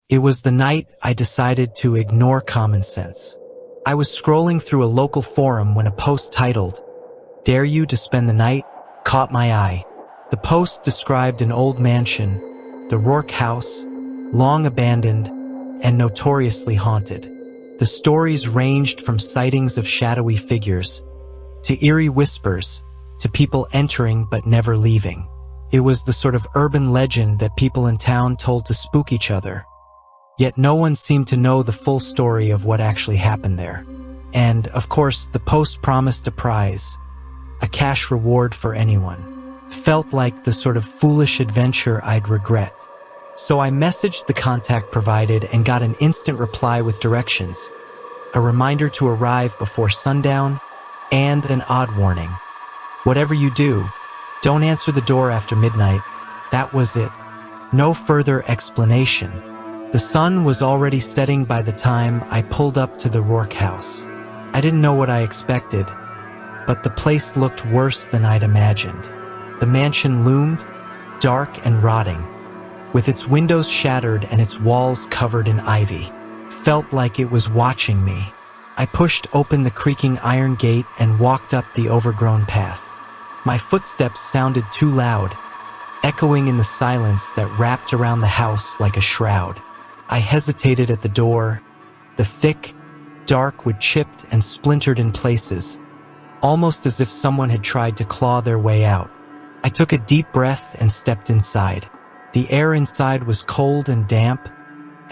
It was the night I decided to ignore common sense. I was scrolling through a local forum when a post titled, "Dare you to spend the night?" caught my eye. The post described an old mansion, the Rourke house, long abandoned and notoriously haunted. The stories ranged from sightings of shadowy figures to eerie whispers to people entering but never leaving. It was the sort of urban legend that people in town told to spook each other. Yet no one seemed to know the full story of what actually happened there. And, of course, the post promised a prize, a cash reward for anyone. It felt like the sort of foolish adventure I'd regret. So I messaged the contact provided and got an instant reply with directions, a reminder to arrive before sundown, and an odd warning. Whatever you do, don't answer the door after midnight. That was it. No further explanation. The sun was already setting by the time I pulled up to the Rourke house. I didn't know what I expected, but the place looked worse than I'd imagined. The mansion loomed, dark and rotting, with its windows shattered and its walls covered in ivy. Felt like it was watching me. I pushed open the creaking iron gate and walked up the overgrown path. My footsteps sounded too loud, echoing in the silence that wrapped around the house like a shroud. I hesitated at the door. The thick, dark wood chipped and splintered in places, almost as if someone had tried to claw their way out. I took a deep breath and stepped inside. The air inside was cold and damp,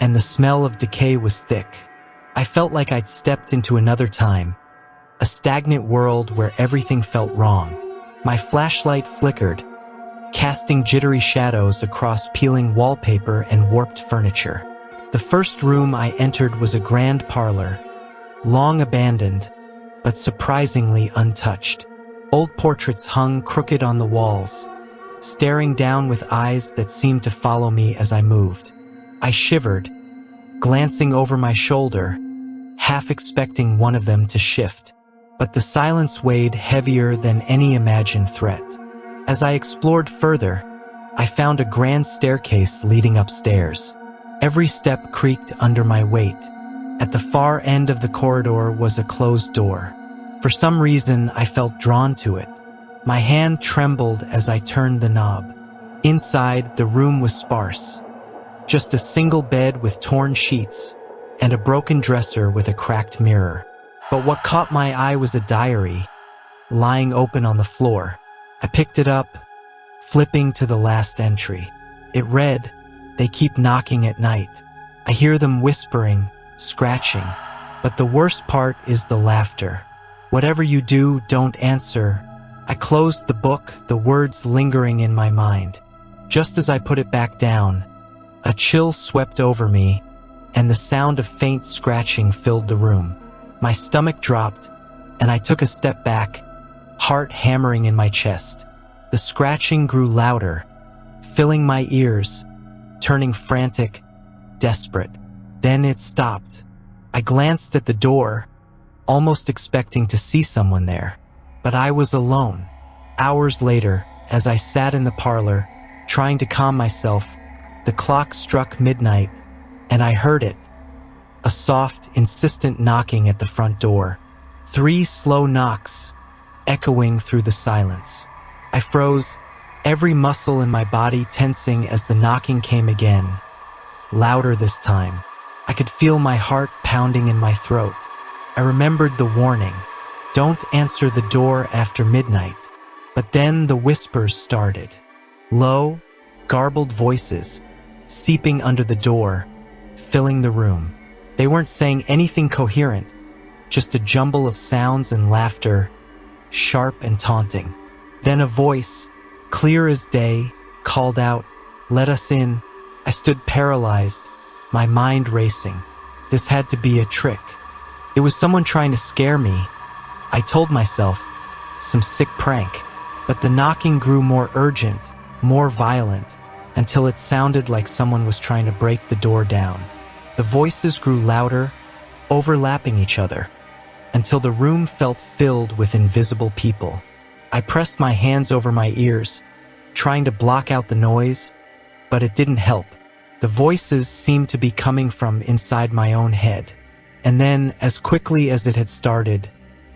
and the smell of decay was thick. I felt like I'd stepped into another time, a stagnant world where everything felt wrong. My flashlight flickered, casting jittery shadows across peeling wallpaper and warped furniture. The first room I entered was a grand parlor, long abandoned, but surprisingly untouched. Old portraits hung crooked on the walls, staring down with eyes that seemed to follow me as I moved. I shivered, glancing over my shoulder, half expecting one of them to shift. But the silence weighed heavier than any imagined threat. As I explored further, I found a grand staircase leading upstairs. Every step creaked under my weight. At the far end of the corridor was a closed door. For some reason, I felt drawn to it. My hand trembled as I turned the knob. Inside, the room was sparse. Just a single bed with torn sheets and a broken dresser with a cracked mirror. But what caught my eye was a diary, lying open on the floor. I picked it up, flipping to the last entry. It read, "They keep knocking at night. I hear them whispering, scratching. But the worst part is the laughter. Whatever you do, don't answer." I closed the book, the words lingering in my mind. Just as I put it back down, a chill swept over me, and the sound of faint scratching filled the room. My stomach dropped, and I took a step back, heart hammering in my chest. The scratching grew louder, filling my ears, turning frantic, desperate. Then it stopped. I glanced at the door, almost expecting to see someone there. But I was alone. Hours later, as I sat in the parlor, trying to calm myself, the clock struck midnight, and I heard it. A soft, insistent knocking at the front door. 3 slow knocks, echoing through the silence. I froze, every muscle in my body tensing as the knocking came again. Louder this time. I could feel my heart pounding in my throat. I remembered the warning. Don't answer the door after midnight. But then the whispers started. Low, garbled voices, seeping under the door, filling the room. They weren't saying anything coherent, just a jumble of sounds and laughter, sharp and taunting. Then a voice, clear as day, called out, "Let us in." I stood paralyzed, my mind racing. This had to be a trick. It was someone trying to scare me. I told myself, some sick prank. But the knocking grew more urgent, more violent, until it sounded like someone was trying to break the door down. The voices grew louder, overlapping each other, until the room felt filled with invisible people. I pressed my hands over my ears, trying to block out the noise, but it didn't help. The voices seemed to be coming from inside my own head. And then, as quickly as it had started,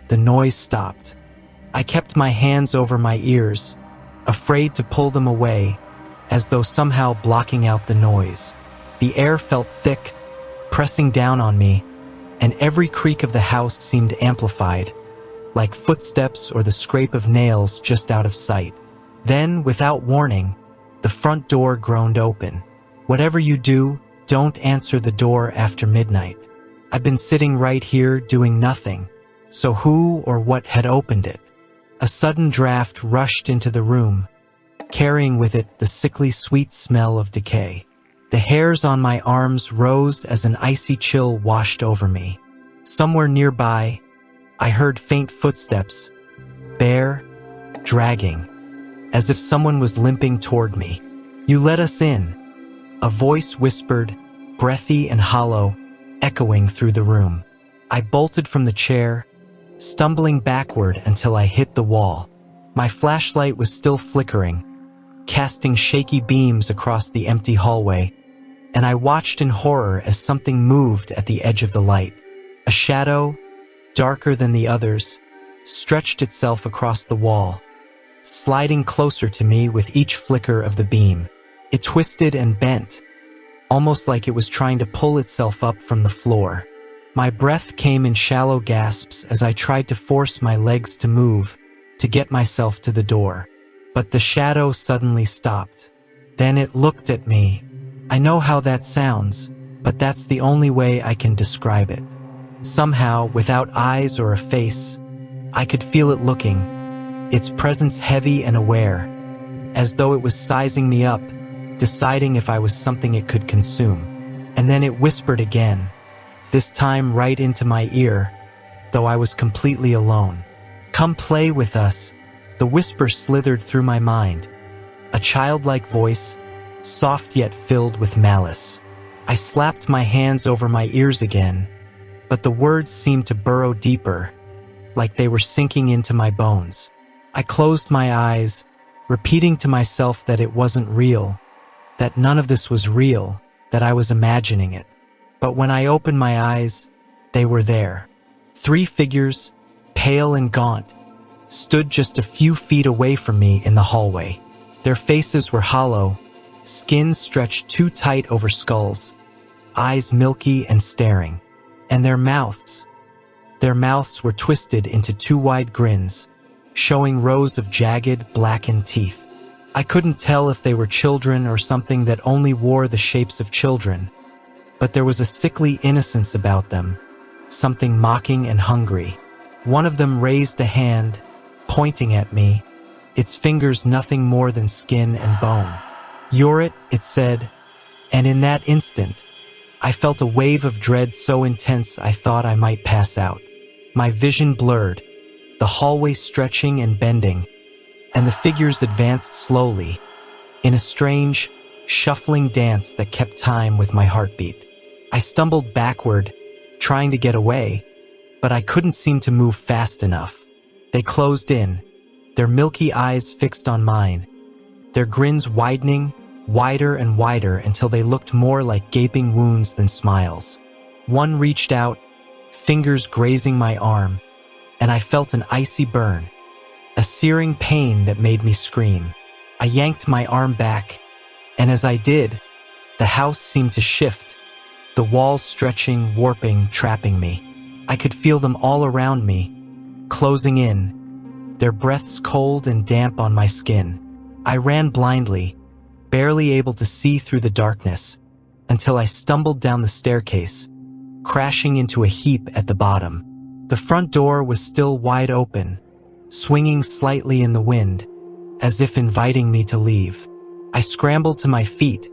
the noise stopped. I kept my hands over my ears, afraid to pull them away, as though somehow blocking out the noise. The air felt thick, pressing down on me, and every creak of the house seemed amplified, like footsteps or the scrape of nails just out of sight. Then, without warning, the front door groaned open. Whatever you do, don't answer the door after midnight. I've been sitting right here doing nothing, so who or what had opened it? A sudden draft rushed into the room, carrying with it the sickly sweet smell of decay. The hairs on my arms rose as an icy chill washed over me. Somewhere nearby, I heard faint footsteps, bare, dragging, as if someone was limping toward me. "You let us in," a voice whispered, breathy and hollow, echoing through the room. I bolted from the chair, stumbling backward until I hit the wall. My flashlight was still flickering, casting shaky beams across the empty hallway, and I watched in horror as something moved at the edge of the light. A shadow, darker than the others, stretched itself across the wall, sliding closer to me with each flicker of the beam. It twisted and bent, almost like it was trying to pull itself up from the floor. My breath came in shallow gasps as I tried to force my legs to move, to get myself to the door. But the shadow suddenly stopped. Then it looked at me. I know how that sounds, but that's the only way I can describe it. Somehow, without eyes or a face, I could feel it looking, its presence heavy and aware, as though it was sizing me up, deciding if I was something it could consume. And then it whispered again, this time right into my ear, though I was completely alone. "Come play with us." The whisper slithered through my mind, a childlike voice, soft yet filled with malice. I slapped my hands over my ears again, but the words seemed to burrow deeper, like they were sinking into my bones. I closed my eyes, repeating to myself that it wasn't real, that none of this was real, that I was imagining it. But when I opened my eyes, they were there. 3 figures, pale and gaunt, stood just a few feet away from me in the hallway. Their faces were hollow, skin stretched too tight over skulls, eyes milky and staring. And their mouths were twisted into 2 wide grins, showing rows of jagged, blackened teeth. I couldn't tell if they were children or something that only wore the shapes of children, but there was a sickly innocence about them, something mocking and hungry. One of them raised a hand, pointing at me, its fingers nothing more than skin and bone. "You're it said, and in that instant, I felt a wave of dread so intense I thought I might pass out. My vision blurred, the hallway stretching and bending, and the figures advanced slowly, in a strange, shuffling dance that kept time with my heartbeat. I stumbled backward, trying to get away, but I couldn't seem to move fast enough. They closed in, their milky eyes fixed on mine, their grins widening, wider and wider until they looked more like gaping wounds than smiles. One reached out, fingers grazing my arm, and I felt an icy burn, a searing pain that made me scream. I yanked my arm back, and as I did, the house seemed to shift, the walls stretching, warping, trapping me. I could feel them all around me, closing in, their breaths cold and damp on my skin. I ran blindly, barely able to see through the darkness, until I stumbled down the staircase, crashing into a heap at the bottom. The front door was still wide open, swinging slightly in the wind, as if inviting me to leave. I scrambled to my feet,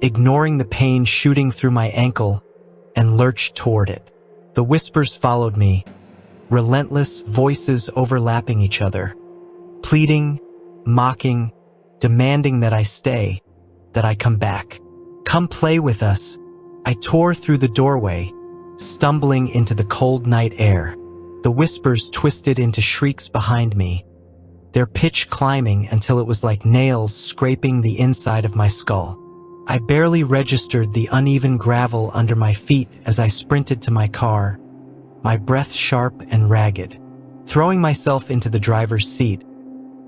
ignoring the pain shooting through my ankle, and lurched toward it. The whispers followed me, relentless voices overlapping each other, pleading, mocking, demanding that I stay, that I come back. "Come play with us." I tore through the doorway, stumbling into the cold night air. The whispers twisted into shrieks behind me, their pitch climbing until it was like nails scraping the inside of my skull. I barely registered the uneven gravel under my feet as I sprinted to my car, my breath sharp and ragged. Throwing myself into the driver's seat,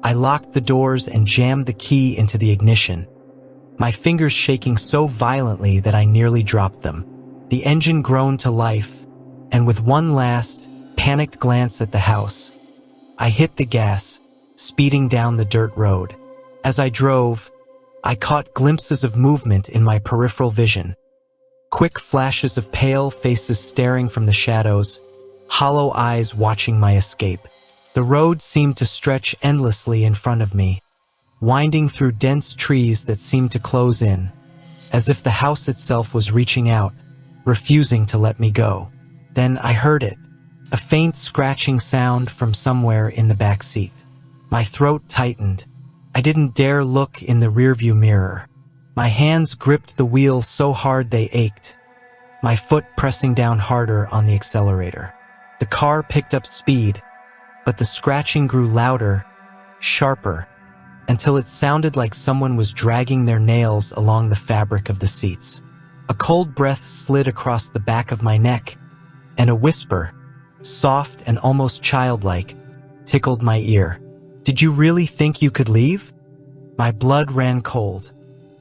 I locked the doors and jammed the key into the ignition, my fingers shaking so violently that I nearly dropped them. The engine groaned to life, and with one last, panicked glance at the house, I hit the gas, speeding down the dirt road. As I drove, I caught glimpses of movement in my peripheral vision. Quick flashes of pale faces staring from the shadows, hollow eyes watching my escape. The road seemed to stretch endlessly in front of me, winding through dense trees that seemed to close in, as if the house itself was reaching out, refusing to let me go. Then I heard it, a faint scratching sound from somewhere in the back seat. My throat tightened. I didn't dare look in the rearview mirror. My hands gripped the wheel so hard they ached, my foot pressing down harder on the accelerator. The car picked up speed, but the scratching grew louder, sharper, until it sounded like someone was dragging their nails along the fabric of the seats. A cold breath slid across the back of my neck, and a whisper, soft and almost childlike, tickled my ear. "Did you really think you could leave?" My blood ran cold.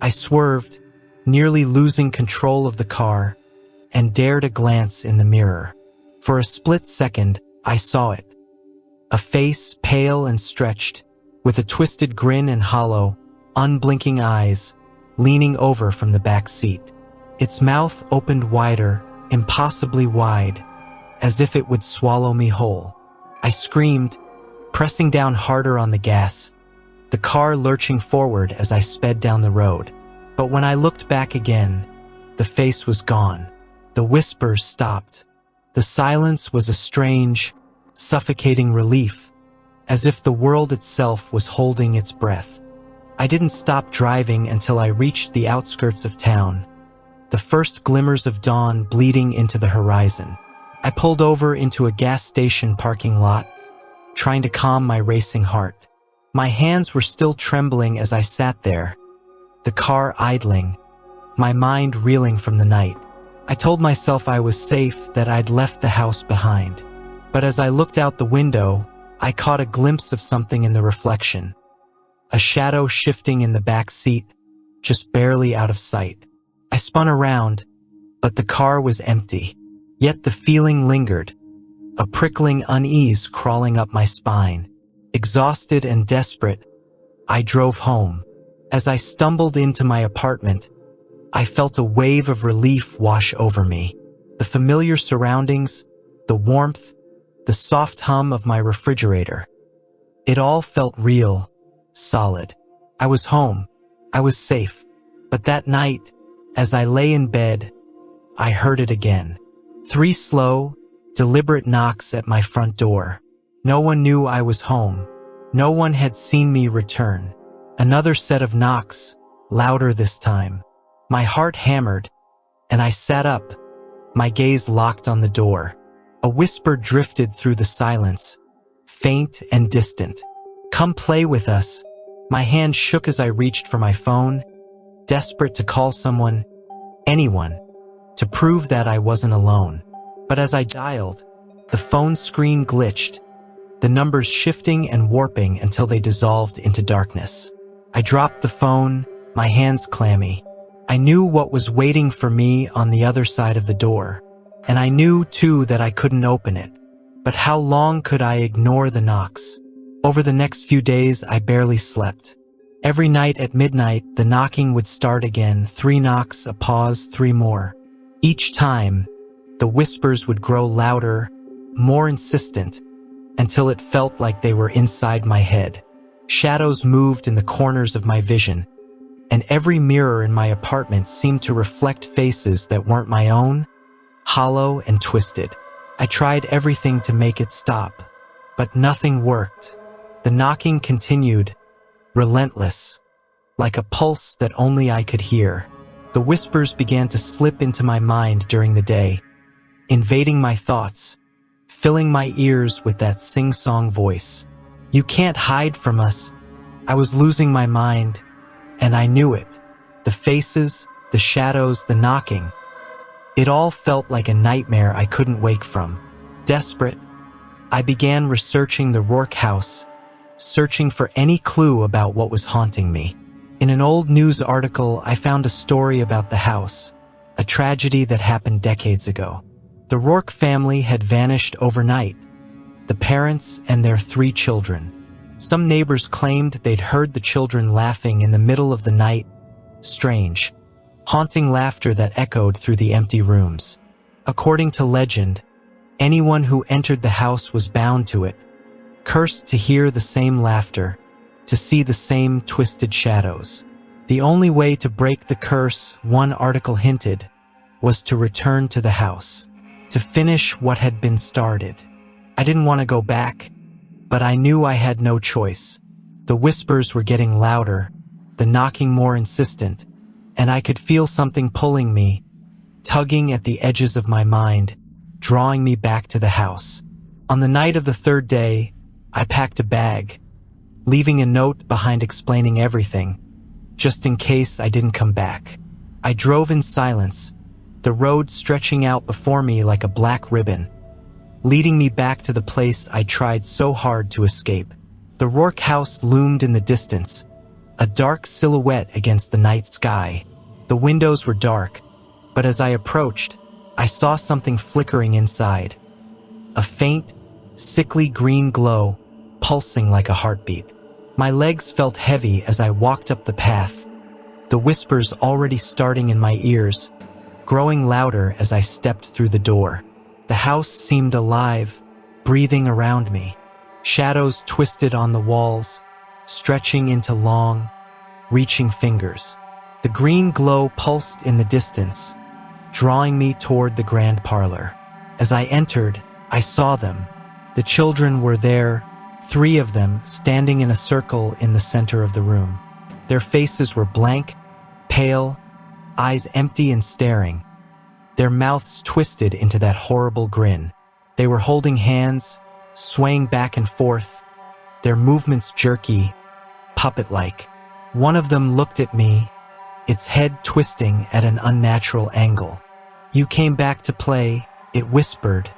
I swerved, nearly losing control of the car, and dared a glance in the mirror. For a split second, I saw it. A face pale and stretched, with a twisted grin and hollow, unblinking eyes, leaning over from the back seat. Its mouth opened wider, impossibly wide, as if it would swallow me whole. I screamed, pressing down harder on the gas, the car lurching forward as I sped down the road. But when I looked back again, the face was gone. The whispers stopped. The silence was a strange, suffocating relief, as if the world itself was holding its breath. I didn't stop driving until I reached the outskirts of town, the first glimmers of dawn bleeding into the horizon. I pulled over into a gas station parking lot, trying to calm my racing heart. My hands were still trembling as I sat there, the car idling, my mind reeling from the night. I told myself I was safe, that I'd left the house behind. But as I looked out the window, I caught a glimpse of something in the reflection. A shadow shifting in the back seat, just barely out of sight. I spun around, but the car was empty. Yet the feeling lingered, a prickling unease crawling up my spine. Exhausted and desperate, I drove home. As I stumbled into my apartment, I felt a wave of relief wash over me. The familiar surroundings, the warmth, the soft hum of my refrigerator. It all felt real, solid. I was home. I was safe. But that night, as I lay in bed, I heard it again. 3 slow, deliberate knocks at my front door. No one knew I was home. No one had seen me return. Another set of knocks, louder this time. My heart hammered, and I sat up, my gaze locked on the door. A whisper drifted through the silence, faint and distant. "Come play with us." My hand shook as I reached for my phone, desperate to call someone, anyone, to prove that I wasn't alone. But as I dialed, the phone screen glitched, the numbers shifting and warping until they dissolved into darkness. I dropped the phone, my hands clammy. I knew what was waiting for me on the other side of the door, and I knew, too, that I couldn't open it. But how long could I ignore the knocks? Over the next few days, I barely slept. Every night at midnight, the knocking would start again, 3 knocks, a pause, 3 more. Each time, the whispers would grow louder, more insistent, until it felt like they were inside my head. Shadows moved in the corners of my vision, and every mirror in my apartment seemed to reflect faces that weren't my own, hollow and twisted. I tried everything to make it stop, but nothing worked. The knocking continued, relentless, like a pulse that only I could hear. The whispers began to slip into my mind during the day, invading my thoughts, filling my ears with that sing-song voice. "You can't hide from us." I was losing my mind, and I knew it. The faces, the shadows, the knocking. It all felt like a nightmare I couldn't wake from. Desperate, I began researching the Rourke house, searching for any clue about what was haunting me. In an old news article, I found a story about the house, a tragedy that happened decades ago. The Rourke family had vanished overnight, the parents and their 3 children. Some neighbors claimed they'd heard the children laughing in the middle of the night. Strange, haunting laughter that echoed through the empty rooms. According to legend, anyone who entered the house was bound to it, cursed to hear the same laughter, to see the same twisted shadows. The only way to break the curse, one article hinted, was to return to the house, to finish what had been started. I didn't want to go back, but I knew I had no choice. The whispers were getting louder, the knocking more insistent, and I could feel something pulling me, tugging at the edges of my mind, drawing me back to the house. On the night of the 3rd day, I packed a bag, leaving a note behind explaining everything, just in case I didn't come back. I drove in silence, the road stretching out before me like a black ribbon, leading me back to the place I tried so hard to escape. The Rourke house loomed in the distance, a dark silhouette against the night sky. The windows were dark, but as I approached, I saw something flickering inside. A faint, sickly green glow, pulsing like a heartbeat. My legs felt heavy as I walked up the path, the whispers already starting in my ears, growing louder as I stepped through the door. The house seemed alive, breathing around me. Shadows twisted on the walls, stretching into long, reaching fingers. The green glow pulsed in the distance, drawing me toward the grand parlor. As I entered, I saw them. The children were there, 3 of them standing in a circle in the center of the room. Their faces were blank, pale, eyes empty and staring, their mouths twisted into that horrible grin. They were holding hands, swaying back and forth, their movements jerky, puppet-like. One of them looked at me, its head twisting at an unnatural angle. "You came back to play," it whispered,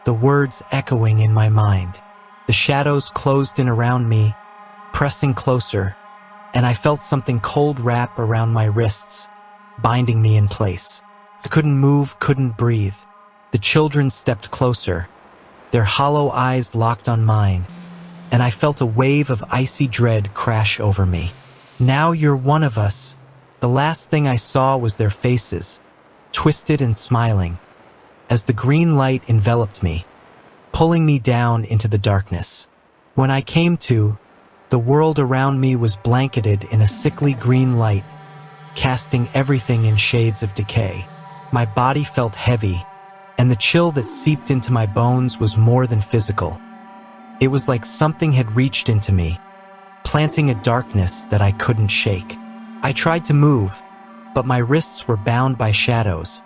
the words echoing in my mind. The shadows closed in around me, pressing closer, and I felt something cold wrap around my wrists, binding me in place. I couldn't move, couldn't breathe. The children stepped closer, their hollow eyes locked on mine, and I felt a wave of icy dread crash over me. "Now you're one of us." The last thing I saw was their faces, twisted and smiling, as the green light enveloped me, pulling me down into the darkness. When I came to, the world around me was blanketed in a sickly green light, casting everything in shades of decay. My body felt heavy, and the chill that seeped into my bones was more than physical. It was like something had reached into me, planting a darkness that I couldn't shake. I tried to move, but my wrists were bound by shadows,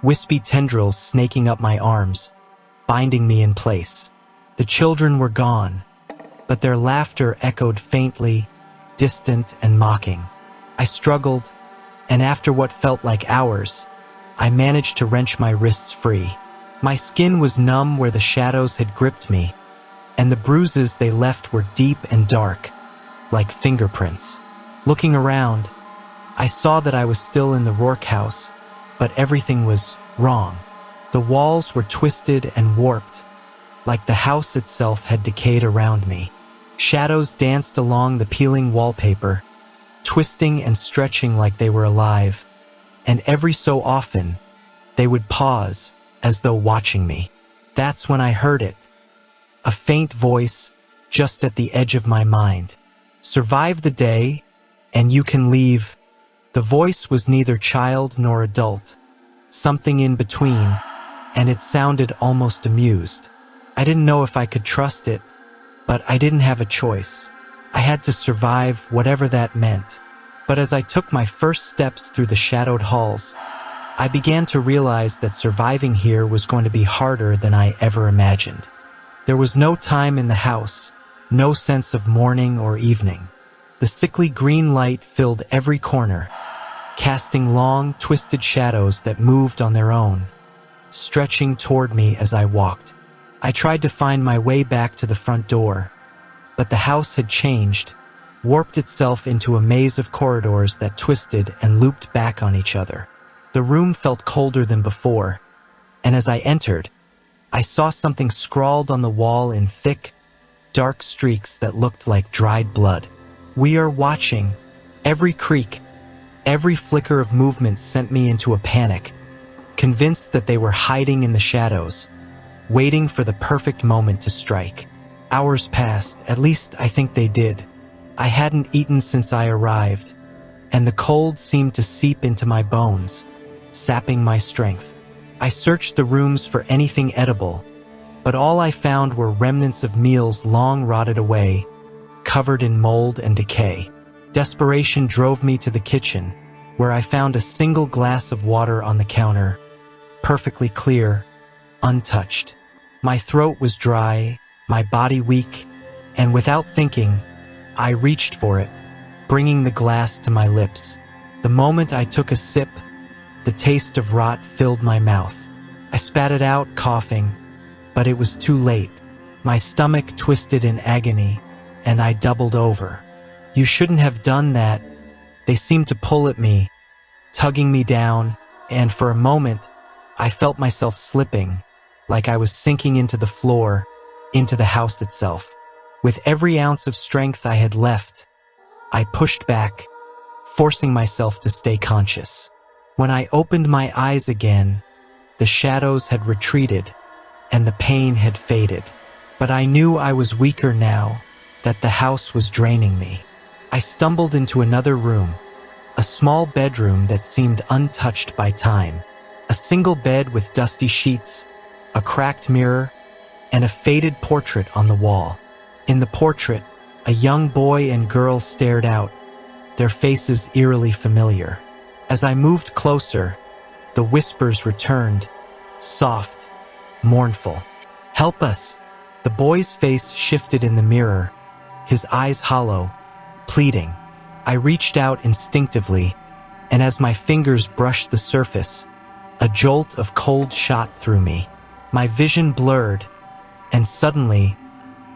wispy tendrils snaking up my arms, binding me in place. The children were gone, but their laughter echoed faintly, distant and mocking. I struggled, and after what felt like hours, I managed to wrench my wrists free. My skin was numb where the shadows had gripped me, and the bruises they left were deep and dark, like fingerprints. Looking around, I saw that I was still in the Rourke house, but everything was wrong. The walls were twisted and warped, like the house itself had decayed around me. Shadows danced along the peeling wallpaper, twisting and stretching like they were alive, and every so often, they would pause, as though watching me. That's when I heard it. A faint voice, just at the edge of my mind. "Survive the day, and you can leave." The voice was neither child nor adult, something in between, and it sounded almost amused. I didn't know if I could trust it, but I didn't have a choice. I had to survive, whatever that meant. But as I took my first steps through the shadowed halls, I began to realize that surviving here was going to be harder than I ever imagined. There was no time in the house, no sense of morning or evening. The sickly green light filled every corner, casting long, twisted shadows that moved on their own, stretching toward me as I walked. I tried to find my way back to the front door, but the house had changed, warped itself into a maze of corridors that twisted and looped back on each other. The room felt colder than before, and as I entered, I saw something scrawled on the wall in thick, dark streaks that looked like dried blood. "We are watching." Every creak, every flicker of movement sent me into a panic, convinced that they were hiding in the shadows, waiting for the perfect moment to strike. Hours passed, at least I think they did. I hadn't eaten since I arrived, and the cold seemed to seep into my bones, sapping my strength. I searched the rooms for anything edible, but all I found were remnants of meals long rotted away, covered in mold and decay. Desperation drove me to the kitchen, where I found a single glass of water on the counter, perfectly clear, untouched. My throat was dry, my body weak, and without thinking, I reached for it, bringing the glass to my lips. The moment I took a sip, the taste of rot filled my mouth. I spat it out, coughing, but it was too late. My stomach twisted in agony, and I doubled over. "You shouldn't have done that." They seemed to pull at me, tugging me down, and for a moment, I felt myself slipping, like I was sinking into the floor, into the house itself. With every ounce of strength I had left, I pushed back, forcing myself to stay conscious. When I opened my eyes again, the shadows had retreated, and the pain had faded. But I knew I was weaker now, that the house was draining me. I stumbled into another room, a small bedroom that seemed untouched by time. A single bed with dusty sheets, a cracked mirror, and a faded portrait on the wall. In the portrait, a young boy and girl stared out, their faces eerily familiar. As I moved closer, the whispers returned, soft, mournful. "Help us!" The boy's face shifted in the mirror, his eyes hollow, pleading. I reached out instinctively, and as my fingers brushed the surface, a jolt of cold shot through me. My vision blurred, and suddenly,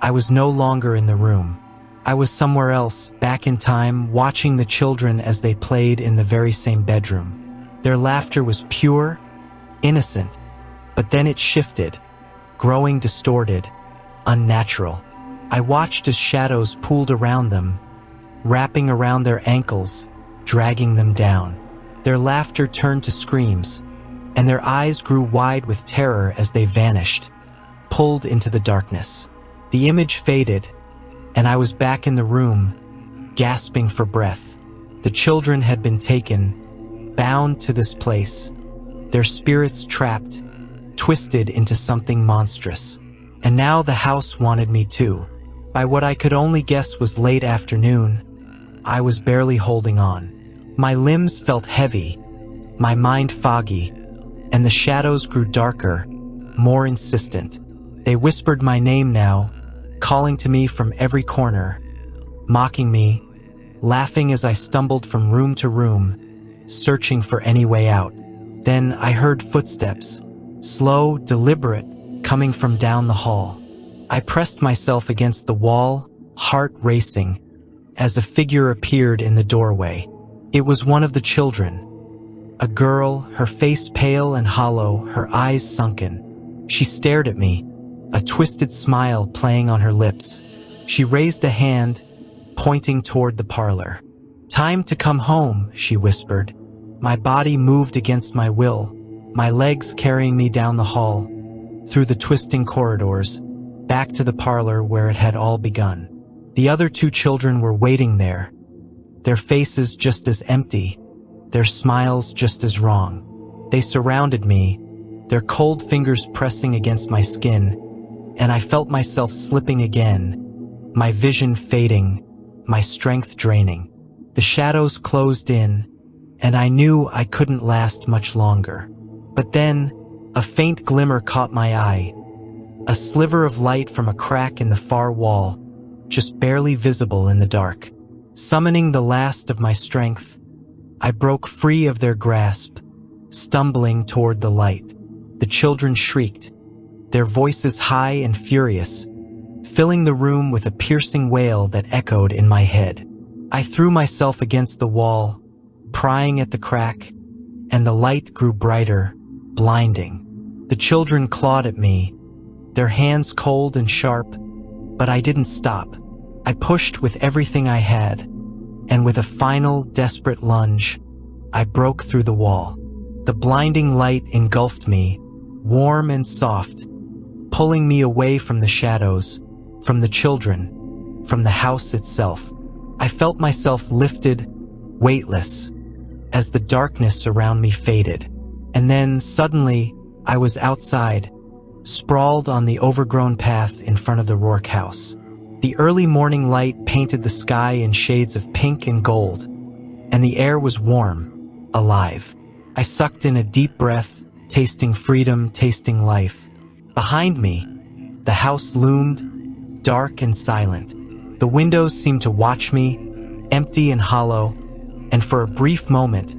I was no longer in the room. I was somewhere else, back in time, watching the children as they played in the very same bedroom. Their laughter was pure, innocent, but then it shifted, growing distorted, unnatural. I watched as shadows pooled around them, wrapping around their ankles, dragging them down. Their laughter turned to screams, and their eyes grew wide with terror as they vanished, pulled into the darkness. The image faded, and I was back in the room, gasping for breath. The children had been taken, bound to this place, their spirits trapped, twisted into something monstrous. And now the house wanted me too. By what I could only guess was late afternoon, I was barely holding on. My limbs felt heavy, my mind foggy, and the shadows grew darker, more insistent. They whispered my name now, calling to me from every corner, mocking me, laughing as I stumbled from room to room, searching for any way out. Then I heard footsteps, slow, deliberate, coming from down the hall. I pressed myself against the wall, heart racing, as a figure appeared in the doorway. It was one of the children. A girl, her face pale and hollow, her eyes sunken. She stared at me, a twisted smile playing on her lips. She raised a hand, pointing toward the parlor. "Time to come home," she whispered. My body moved against my will, my legs carrying me down the hall, through the twisting corridors, back to the parlor where it had all begun. The other two children were waiting there, their faces just as empty, their smiles just as wrong. They surrounded me, their cold fingers pressing against my skin, and I felt myself slipping again, my vision fading, my strength draining. The shadows closed in, and I knew I couldn't last much longer. But then, a faint glimmer caught my eye, a sliver of light from a crack in the far wall, just barely visible in the dark. Summoning the last of my strength, I broke free of their grasp, stumbling toward the light. The children shrieked, their voices high and furious, filling the room with a piercing wail that echoed in my head. I threw myself against the wall, prying at the crack, and the light grew brighter, blinding. The children clawed at me, their hands cold and sharp, but I didn't stop. I pushed with everything I had, and with a final, desperate lunge, I broke through the wall. The blinding light engulfed me, warm and soft, pulling me away from the shadows, from the children, from the house itself. I felt myself lifted, weightless, as the darkness around me faded. And then, suddenly, I was outside, sprawled on the overgrown path in front of the Rourke house. The early morning light painted the sky in shades of pink and gold, and the air was warm, alive. I sucked in a deep breath, tasting freedom, tasting life. Behind me, the house loomed, dark and silent. The windows seemed to watch me, empty and hollow, and for a brief moment,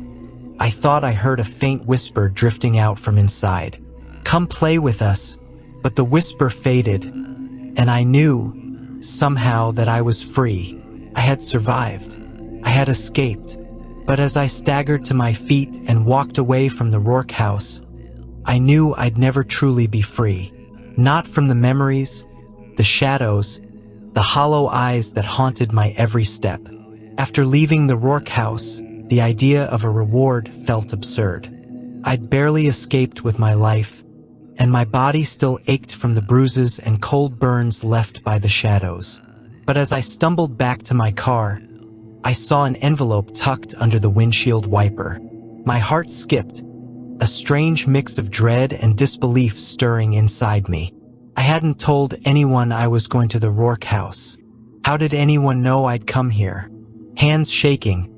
I thought I heard a faint whisper drifting out from inside. "Come play with us." But the whisper faded, and I knew, somehow, that I was free. I had survived. I had escaped. But as I staggered to my feet and walked away from the Rourke house, I knew I'd never truly be free. Not from the memories, the shadows, the hollow eyes that haunted my every step. After leaving the Rourke house, the idea of a reward felt absurd. I'd barely escaped with my life, and my body still ached from the bruises and cold burns left by the shadows. But as I stumbled back to my car, I saw an envelope tucked under the windshield wiper. My heart skipped, a strange mix of dread and disbelief stirring inside me. I hadn't told anyone I was going to the Rourke house. How did anyone know I'd come here? Hands shaking,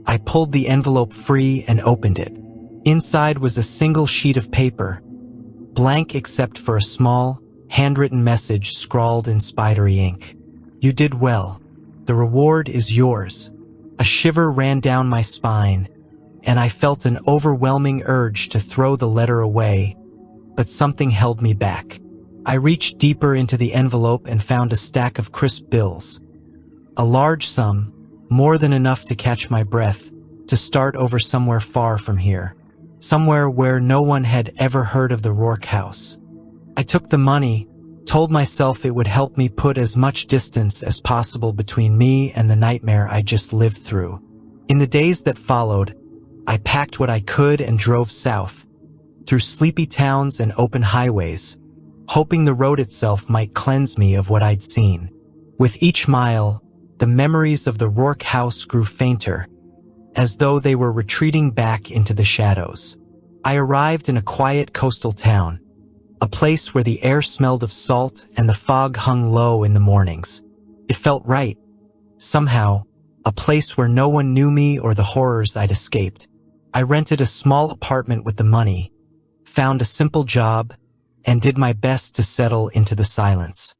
I pulled the envelope free and opened it. Inside was a single sheet of paper, blank except for a small, handwritten message scrawled in spidery ink. "You did well. The reward is yours." A shiver ran down my spine, and I felt an overwhelming urge to throw the letter away, but something held me back. I reached deeper into the envelope and found a stack of crisp bills. A large sum, more than enough to catch my breath, to start over somewhere far from here. Somewhere where no one had ever heard of the Rourke house. I took the money, told myself it would help me put as much distance as possible between me and the nightmare I just lived through. In the days that followed, I packed what I could and drove south, through sleepy towns and open highways, hoping the road itself might cleanse me of what I'd seen. With each mile, the memories of the Rourke house grew fainter, as though they were retreating back into the shadows. I arrived in a quiet coastal town, a place where the air smelled of salt and the fog hung low in the mornings. It felt right. Somehow, a place where no one knew me or the horrors I'd escaped. I rented a small apartment with the money, found a simple job, and did my best to settle into the silence.